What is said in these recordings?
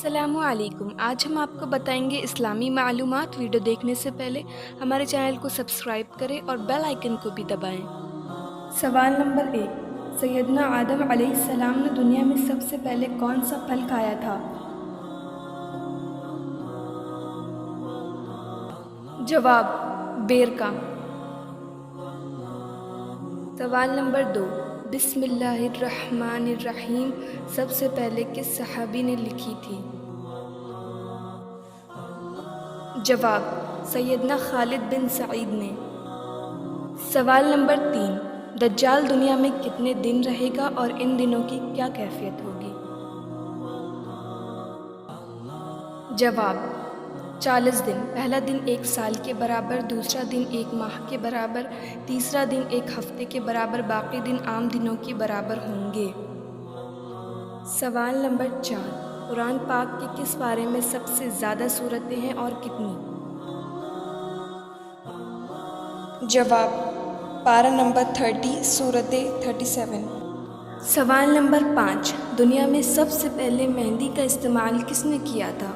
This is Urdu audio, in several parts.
السلام علیکم۔ آج ہم آپ کو بتائیں گے اسلامی معلومات۔ ویڈیو دیکھنے سے پہلے ہمارے چینل کو سبسکرائب کریں اور بیل آئیکن کو بھی دبائیں۔ سوال نمبر 1، سیدنا آدم علیہ السلام نے دنیا میں سب سے پہلے کون سا پھل کھایا تھا؟ جواب: بیر کا۔ سوال نمبر 2، بسم اللہ الرحمن الرحیم سب سے پہلے کس صحابی نے لکھی تھی؟ جواب: سیدنا خالد بن سعید نے۔ سوال نمبر 3، دجال دنیا میں کتنے دن رہے گا اور ان دنوں کی کیا کیفیت ہوگی؟ جواب: 40 دن۔ پہلا دن 1 سال کے برابر، دوسرا دن 1 ماہ کے برابر، تیسرا دن 1 ہفتے کے برابر، باقی دن عام دنوں کے برابر ہوں گے۔ سوال نمبر 4، قرآن پاک کے کس پارے میں سب سے زیادہ سورتیں ہیں اور کتنی؟ جواب: پارہ نمبر 30، سورت 37۔ سوال نمبر 5، دنیا میں سب سے پہلے مہندی کا استعمال کس نے کیا تھا؟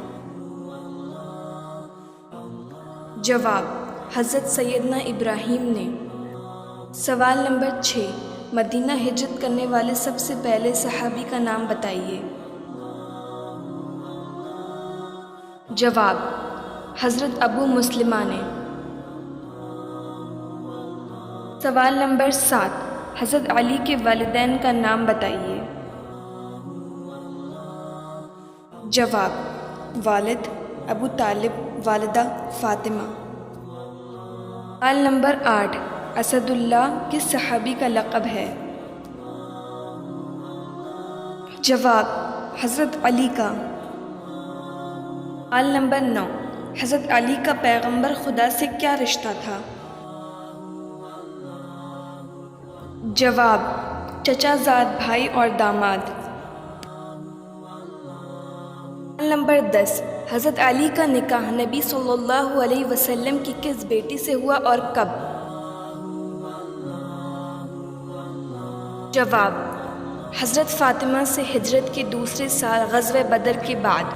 جواب: حضرت سیدنا ابراہیم نے۔ سوال نمبر 6، مدینہ ہجرت کرنے والے سب سے پہلے صحابی کا نام بتائیے۔ جواب: حضرت ابو مسلمہ نے۔ سوال نمبر 7، حضرت علی کے والدین کا نام بتائیے۔ جواب: والد ابو طالب، والدہ فاطمہ۔ سوال نمبر 8، اسد اللہ کس صحابی کا لقب ہے؟ جواب: حضرت علی کا۔ سوال نمبر 9، حضرت علی کا پیغمبر خدا سے کیا رشتہ تھا؟ جواب: چچا زاد بھائی اور داماد۔ سوال نمبر 10، حضرت علی کا نکاح نبی صلی اللہ علیہ وسلم کی کس بیٹی سے ہوا اور کب؟ جواب: حضرت فاطمہ سے ہجرت کے دوسرے سال غزوہ بدر کے بعد۔